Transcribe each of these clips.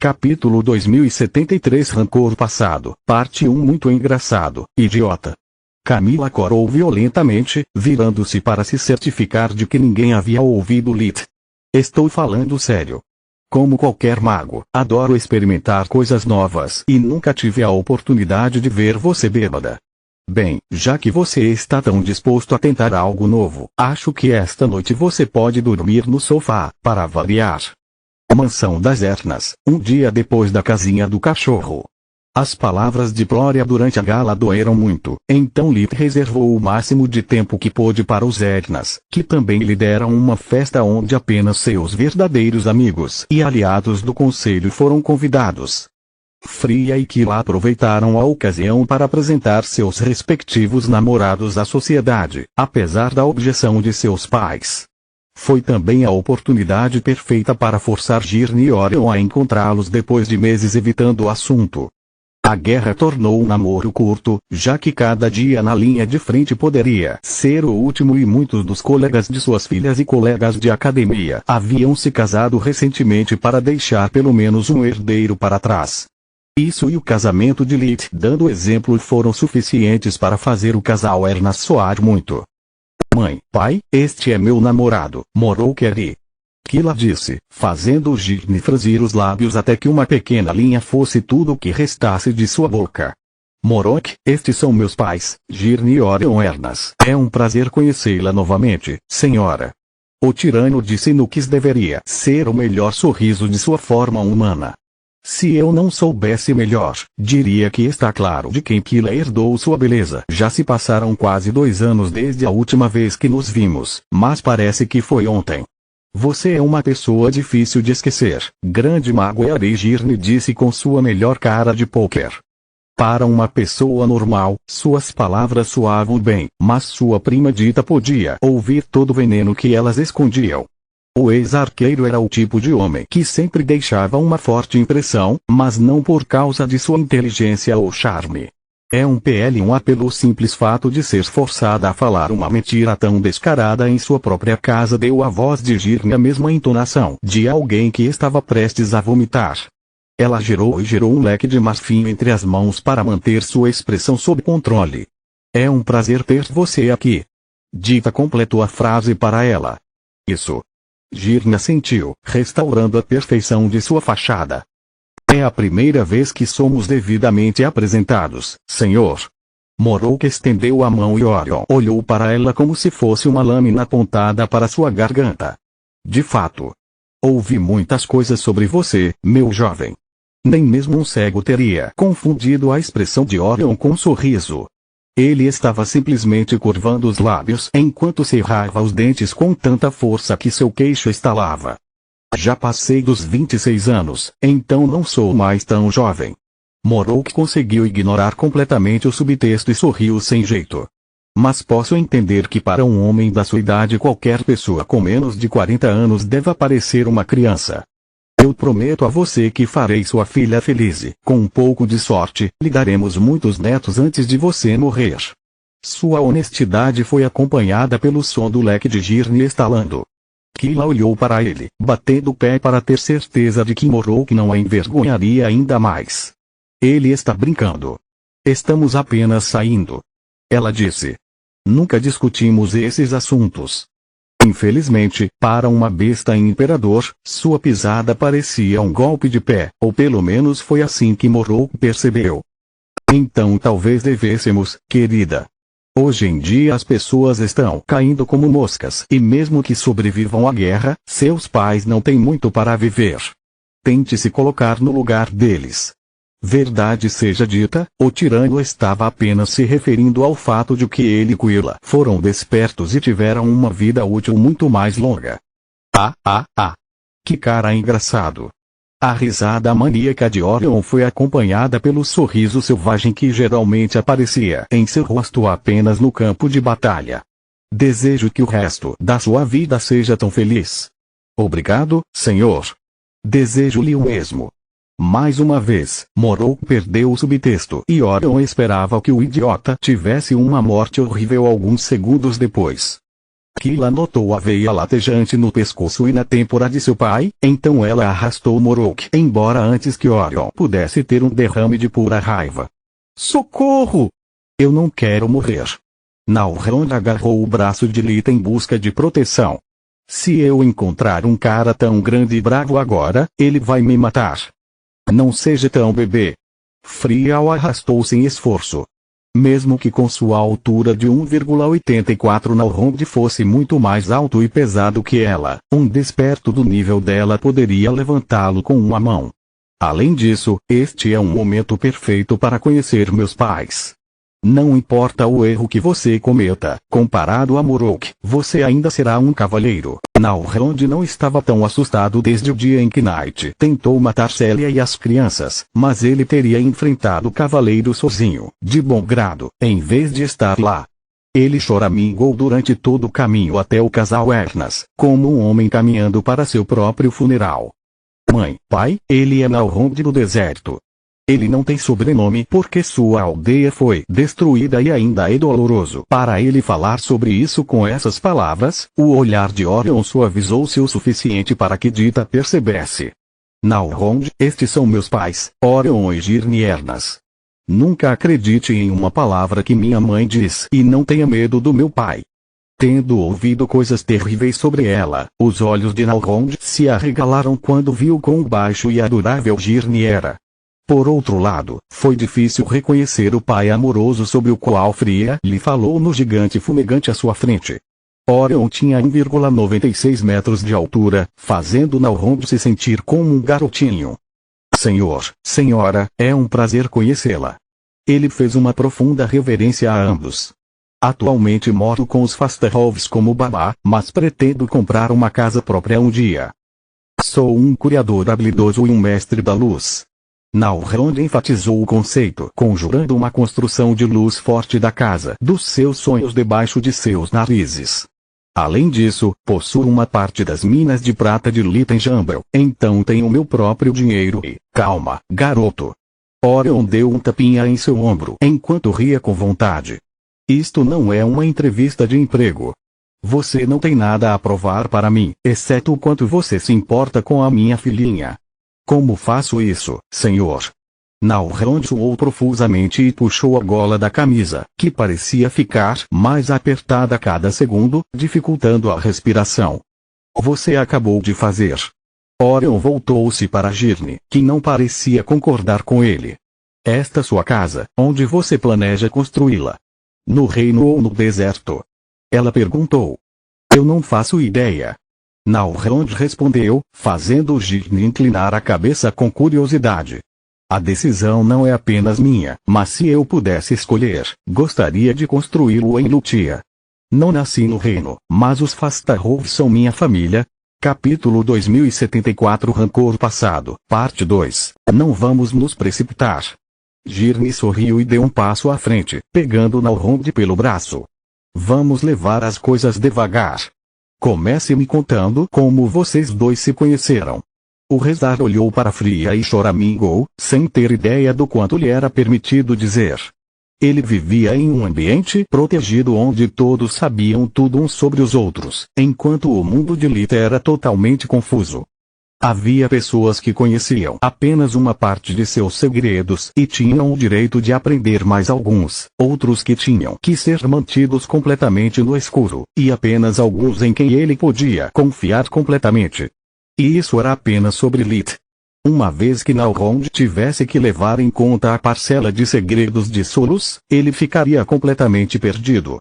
Capítulo 2073 Rancor Passado, Parte 1 Muito engraçado, idiota. Camila corou violentamente, virando-se para se certificar de que ninguém havia ouvido Lit. Estou falando sério. Como qualquer mago, adoro experimentar coisas novas e nunca tive a oportunidade de ver você bêbada. Bem, já que você está tão disposto a tentar algo novo, acho que esta noite você pode dormir no sofá, para variar. Mansão das Etnas, um dia depois da casinha do cachorro. As palavras de Glória durante a gala doeram muito, então Lit reservou o máximo de tempo que pôde para os Etnas, que também lhe deram uma festa onde apenas seus verdadeiros amigos e aliados do conselho foram convidados. Fria e Kila aproveitaram a ocasião para apresentar seus respectivos namorados à sociedade, apesar da objeção de seus pais. Foi também a oportunidade perfeita para forçar Girne e Orion a encontrá-los depois de meses evitando o assunto. A guerra tornou o namoro curto, já que cada dia na linha de frente poderia ser o último e muitos dos colegas de suas filhas e colegas de academia haviam se casado recentemente para deixar pelo menos um herdeiro para trás. Isso e o casamento de Lit dando exemplo foram suficientes para fazer o casal Erna soar muito. Mãe, pai, este é meu namorado, Morou-Keri. Kila disse, fazendo Girne franzir os lábios até que uma pequena linha fosse tudo o que restasse de sua boca. Morok, estes são meus pais, Girne e Orion Ernas. É um prazer conhecê-la novamente, senhora. O tirano disse no que deveria ser o melhor sorriso de sua forma humana. Se eu não soubesse melhor, diria que está claro de quem Kila herdou sua beleza. Já se passaram quase 2 anos desde a última vez que nos vimos, mas parece que foi ontem. Você é uma pessoa difícil de esquecer, grande mago Girne disse com sua melhor cara de pôquer. Para uma pessoa normal, suas palavras soavam bem, mas sua prima dita podia ouvir todo o veneno que elas escondiam. O ex-arqueiro era o tipo de homem que sempre deixava uma forte impressão, mas não por causa de sua inteligência ou charme. É um apelo simples fato de ser forçada a falar uma mentira tão descarada em sua própria casa deu à voz de Girne a mesma entonação de alguém que estava prestes a vomitar. Ela girou e girou um leque de marfim entre as mãos para manter sua expressão sob controle. É um prazer ter você aqui. Dita completou a frase para ela. Isso. Girne assentiu, restaurando a perfeição de sua fachada. É a primeira vez que somos devidamente apresentados, senhor. Morok estendeu a mão e Orion olhou para ela como se fosse uma lâmina apontada para sua garganta. De fato. Ouvi muitas coisas sobre você, meu jovem. Nem mesmo um cego teria confundido a expressão de Orion com um sorriso. Ele estava simplesmente curvando os lábios enquanto cerrava os dentes com tanta força que seu queixo estalava. Já passei dos 26 anos, então não sou mais tão jovem. Morok conseguiu ignorar completamente o subtexto e sorriu sem jeito. Mas posso entender que para um homem da sua idade qualquer pessoa com menos de 40 anos deva parecer uma criança. Eu prometo a você que farei sua filha feliz e, com um pouco de sorte, lhe daremos muitos netos antes de você morrer. Sua honestidade foi acompanhada pelo som do leque de Girne estalando. Kila olhou para ele, batendo o pé para ter certeza de que Morok não a envergonharia ainda mais. Ele está brincando. Estamos apenas saindo. Ela disse. Nunca discutimos esses assuntos. Infelizmente, para uma besta imperador, sua pisada parecia um golpe de pé, ou pelo menos foi assim que Morok percebeu. Então talvez devêssemos, querida. Hoje em dia as pessoas estão caindo como moscas e mesmo que sobrevivam à guerra, seus pais não têm muito para viver. Tente se colocar no lugar deles. Verdade seja dita, o tirano estava apenas se referindo ao fato de que ele e Quilla foram despertos e tiveram uma vida útil muito mais longa. Que cara engraçado. A risada maníaca de Orion foi acompanhada pelo sorriso selvagem que geralmente aparecia em seu rosto apenas no campo de batalha. Desejo que o resto da sua vida seja tão feliz. Obrigado, senhor. Desejo-lhe o mesmo. Mais uma vez, Morok perdeu o subtexto e Orion esperava que o idiota tivesse uma morte horrível alguns segundos depois. Kila notou a veia latejante no pescoço e na têmpora de seu pai, então ela arrastou Morok embora antes que Orion pudesse ter um derrame de pura raiva. Socorro! Eu não quero morrer. Nalrond agarrou o braço de Lita em busca de proteção. Se eu encontrar um cara tão grande e bravo agora, ele vai me matar. Não seja tão bebê. Frial arrastou sem esforço. Mesmo que com sua altura de 1,84 Nalrond fosse muito mais alto e pesado que ela, um desperto do nível dela poderia levantá-lo com uma mão. Além disso, este é um momento perfeito para conhecer meus pais. Não importa o erro que você cometa, comparado a Morok, você ainda será um cavalheiro. Nalrond não estava tão assustado desde o dia em que Knight tentou matar Célia e as crianças, mas ele teria enfrentado o cavaleiro sozinho, de bom grado, em vez de estar lá. Ele choramingou durante todo o caminho até o casal Ernas, como um homem caminhando para seu próprio funeral. Mãe, pai, ele é Nalrond do deserto. Ele não tem sobrenome porque sua aldeia foi destruída e ainda é doloroso. Para ele falar sobre isso com essas palavras, o olhar de Orion suavizou-se o suficiente para que Dita percebesse. Nalrond, estes são meus pais, Orion e Girne Ernas. Nunca acredite em uma palavra que minha mãe diz e não tenha medo do meu pai. Tendo ouvido coisas terríveis sobre ela, os olhos de Nalrond se arregalaram quando viu quão baixo e adorável Girne era. Por outro lado, foi difícil reconhecer o pai amoroso sobre o qual Fria lhe falou no gigante fumegante à sua frente. Orion tinha 1,96 metros de altura, fazendo Nalrond se sentir como um garotinho. Senhor, senhora, é um prazer conhecê-la. Ele fez uma profunda reverência a ambos. Atualmente moro com os Fasterholves como babá, mas pretendo comprar uma casa própria um dia. Sou um curador habilidoso e um mestre da luz. Nalrond enfatizou o conceito, conjurando uma construção de luz forte da casa dos seus sonhos debaixo de seus narizes. Além disso, possuo uma parte das minas de prata de Litanjambel, então tenho meu próprio dinheiro e, calma, garoto. Orion deu um tapinha em seu ombro enquanto ria com vontade. Isto não é uma entrevista de emprego. Você não tem nada a provar para mim, exceto o quanto você se importa com a minha filhinha. Como faço isso, senhor? Nalrond suou profusamente e puxou a gola da camisa, que parecia ficar mais apertada a cada segundo, dificultando a respiração. Você acabou de fazer. Orion voltou-se para Girne, que não parecia concordar com ele. Esta sua casa, onde você planeja construí-la? No reino ou no deserto? Ela perguntou. Eu não faço ideia. Nalrond respondeu, fazendo Girne inclinar a cabeça com curiosidade. A decisão não é apenas minha, mas se eu pudesse escolher, gostaria de construí-lo em Lutia. Não nasci no reino, mas os Fasterholves são minha família. Capítulo 2074 Rancor Passado, Parte 2. Não vamos nos precipitar. Girne sorriu e deu um passo à frente, pegando Nalrond pelo braço. Vamos levar as coisas devagar. Comece me contando como vocês dois se conheceram. O Rezar olhou para Fria e choramingou, sem ter ideia do quanto lhe era permitido dizer. Ele vivia em um ambiente protegido onde todos sabiam tudo uns sobre os outros, enquanto o mundo de Lita era totalmente confuso. Havia pessoas que conheciam apenas uma parte de seus segredos e tinham o direito de aprender mais alguns, outros que tinham que ser mantidos completamente no escuro, e apenas alguns em quem ele podia confiar completamente. E isso era apenas sobre Lita. Uma vez que Nalrond tivesse que levar em conta a parcela de segredos de Solos, ele ficaria completamente perdido.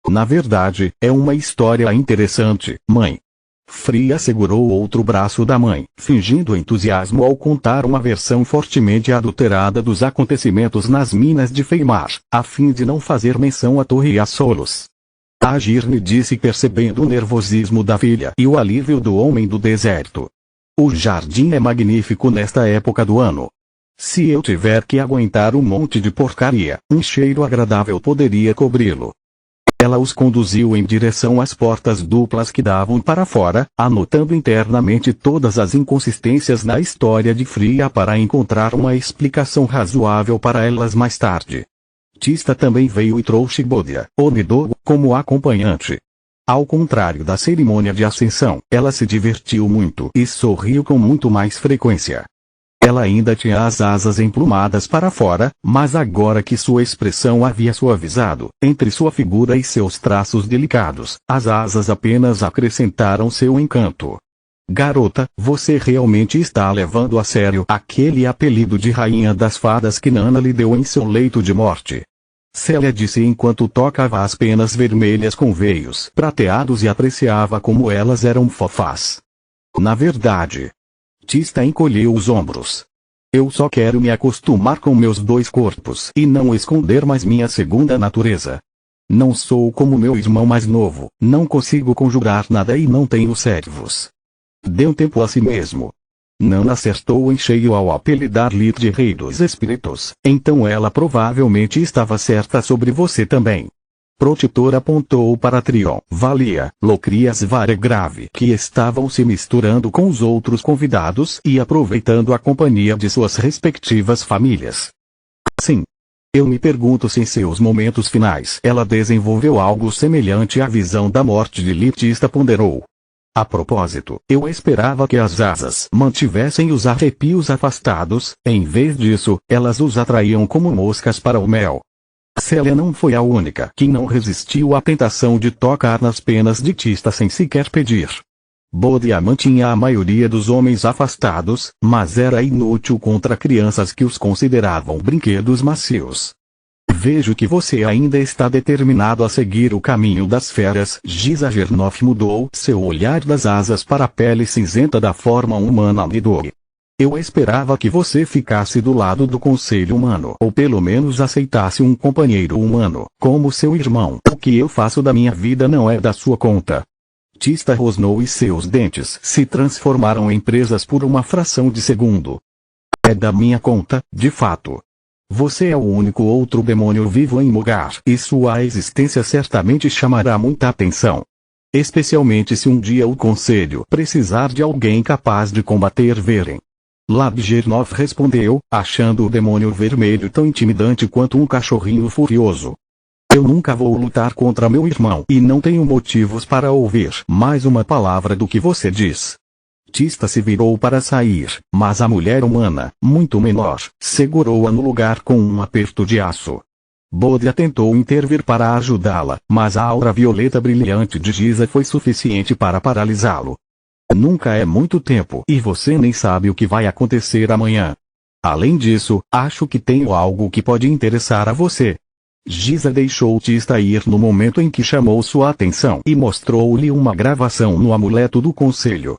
Na verdade, é uma história interessante, mãe. Fria segurou o outro braço da mãe, fingindo entusiasmo ao contar uma versão fortemente adulterada dos acontecimentos nas minas de Feimar, a fim de não fazer menção à torre e a Solos. A Girne disse percebendo o nervosismo da filha e o alívio do homem do deserto. O jardim é magnífico nesta época do ano. Se eu tiver que aguentar um monte de porcaria, um cheiro agradável poderia cobri-lo. Ela os conduziu em direção às portas duplas que davam para fora, anotando internamente todas as inconsistências na história de Fria para encontrar uma explicação razoável para elas mais tarde. Tista também veio e trouxe Bodia, o Nidogo, como acompanhante. Ao contrário da cerimônia de ascensão, ela se divertiu muito e sorriu com muito mais frequência. Ela ainda tinha as asas emplumadas para fora, mas agora que sua expressão havia suavizado, entre sua figura e seus traços delicados, as asas apenas acrescentaram seu encanto. Garota, você realmente está levando a sério aquele apelido de Rainha das Fadas que Nana lhe deu em seu leito de morte? Célia disse enquanto tocava as penas vermelhas com veios prateados e apreciava como elas eram fofás. Na verdade, Tista encolheu os ombros. Eu só quero me acostumar com meus dois corpos e não esconder mais minha segunda natureza. Não sou como meu irmão mais novo, não consigo conjurar nada e não tenho servos. Dê um tempo a si mesmo. Nana acertou em cheio ao apelidar-lhe de Rei dos Espíritos, então ela provavelmente estava certa sobre você também. Protetor apontou para Trion, Valia, Locrias Varegrave que estavam se misturando com os outros convidados e aproveitando a companhia de suas respectivas famílias. Sim. Eu me pergunto se em seus momentos finais ela desenvolveu algo semelhante à visão da morte de Litista ponderou. A propósito, eu esperava que as asas mantivessem os arrepios afastados, em vez disso, elas os atraíam como moscas para o mel. Célia não foi a única que não resistiu à tentação de tocar nas penas de Tista sem sequer pedir. Bodia mantinha a maioria dos homens afastados, mas era inútil contra crianças que os consideravam brinquedos macios. Vejo que você ainda está determinado a seguir o caminho das feras. Giza Gernoff mudou seu olhar das asas para a pele cinzenta da forma humana Nidori. Eu esperava que você ficasse do lado do Conselho Humano ou pelo menos aceitasse um companheiro humano, como seu irmão. O que eu faço da minha vida não é da sua conta. Tista rosnou e seus dentes se transformaram em presas por uma fração de segundo. É da minha conta, de fato. Você é o único outro demônio vivo em Mogar e sua existência certamente chamará muita atenção. Especialmente se um dia o Conselho precisar de alguém capaz de combater Veren. Labgernov respondeu, achando o demônio vermelho tão intimidante quanto um cachorrinho furioso. Eu nunca vou lutar contra meu irmão e não tenho motivos para ouvir mais uma palavra do que você diz. Tista se virou para sair, mas a mulher humana, muito menor, segurou-a no lugar com um aperto de aço. Bodia tentou intervir para ajudá-la, mas a aura violeta brilhante de Giza foi suficiente para paralisá-lo. Nunca é muito tempo e você nem sabe o que vai acontecer amanhã. Além disso, acho que tenho algo que pode interessar a você. Giza deixou Tista ir no momento em que chamou sua atenção e mostrou-lhe uma gravação no amuleto do conselho.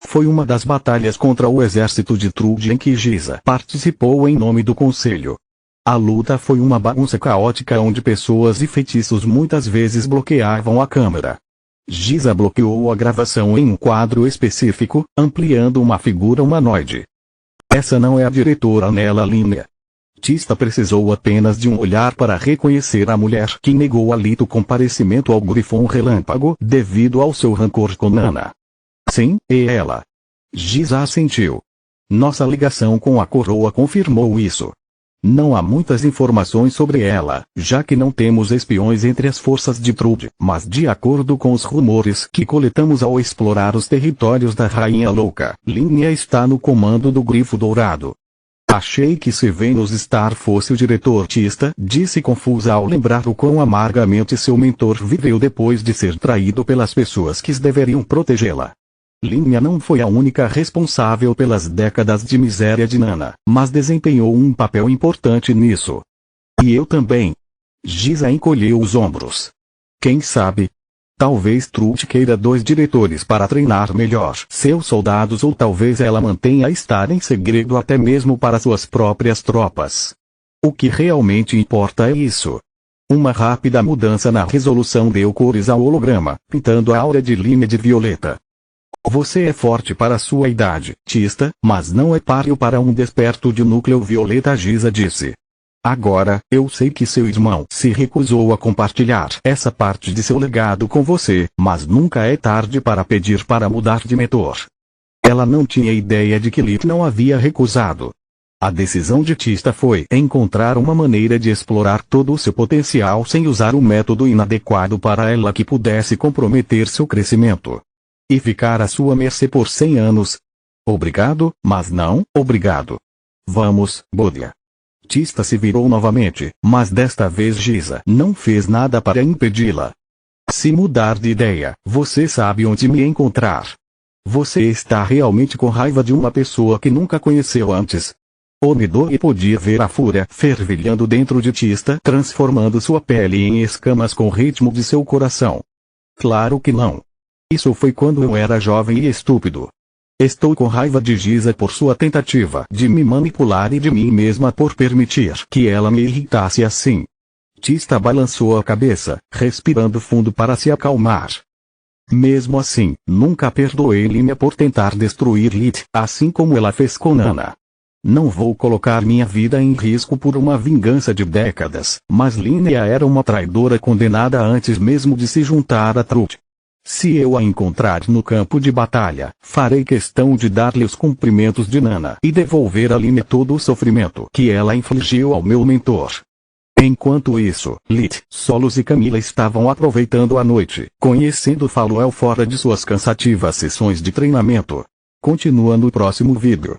Foi uma das batalhas contra o exército de Trude em que Giza participou em nome do conselho. A luta foi uma bagunça caótica onde pessoas e feitiços muitas vezes bloqueavam a câmera. Giza bloqueou a gravação em um quadro específico, ampliando uma figura humanoide. Essa não é a diretora Nella Linea. Tista precisou apenas de um olhar para reconhecer a mulher que negou a Lito comparecimento ao Grifon Relâmpago devido ao seu rancor com Nana. Sim, é ela. Giza assentiu. Nossa ligação com a coroa confirmou isso. Não há muitas informações sobre ela, já que não temos espiões entre as forças de Trude, mas de acordo com os rumores que coletamos ao explorar os territórios da Rainha Louca, Linea está no comando do Grifo Dourado. Achei que se Venus Star fosse o diretor. Tista disse confusa ao lembrar o quão amargamente seu mentor viveu depois de ser traído pelas pessoas que deveriam protegê-la. Linea não foi a única responsável pelas décadas de miséria de Nana, mas desempenhou um papel importante nisso. E eu também. Giza encolheu os ombros. Quem sabe? Talvez Trude queira 2 diretores para treinar melhor seus soldados ou talvez ela mantenha a estar em segredo até mesmo para suas próprias tropas. O que realmente importa é isso. Uma rápida mudança na resolução deu cores ao holograma, pintando a aura de Linea de violeta. Você é forte para sua idade, Tista, mas não é páreo para um desperto de núcleo violeta. Giza disse. Agora, eu sei que seu irmão se recusou a compartilhar essa parte de seu legado com você, mas nunca é tarde para pedir para mudar de mentor. Ela não tinha ideia de que Lit não havia recusado. A decisão de Tista foi encontrar uma maneira de explorar todo o seu potencial sem usar um método inadequado para ela que pudesse comprometer seu crescimento. E ficar à sua mercê por 100 anos. Obrigado, mas não, obrigado. Vamos, Bodlia. Tista se virou novamente, mas desta vez Giza não fez nada para impedi-la. Se mudar de ideia, você sabe onde me encontrar. Você está realmente com raiva de uma pessoa que nunca conheceu antes. Omidori podia ver a fúria fervilhando dentro de Tista, transformando sua pele em escamas com o ritmo de seu coração. Claro que não. Isso foi quando eu era jovem e estúpido. Estou com raiva de Giza por sua tentativa de me manipular e de mim mesma por permitir que ela me irritasse assim. Tista balançou a cabeça, respirando fundo para se acalmar. Mesmo assim, nunca perdoei Limia por tentar destruir Lit, assim como ela fez com Nana. Não vou colocar minha vida em risco por uma vingança de décadas, mas Limia era uma traidora condenada antes mesmo de se juntar a Truth. Se eu a encontrar no campo de batalha, farei questão de dar-lhe os cumprimentos de Nana e devolver a Limia todo o sofrimento que ela infligiu ao meu mentor. Enquanto isso, Lit, Solos e Camila estavam aproveitando a noite, conhecendo Faluel fora de suas cansativas sessões de treinamento. Continua no próximo vídeo.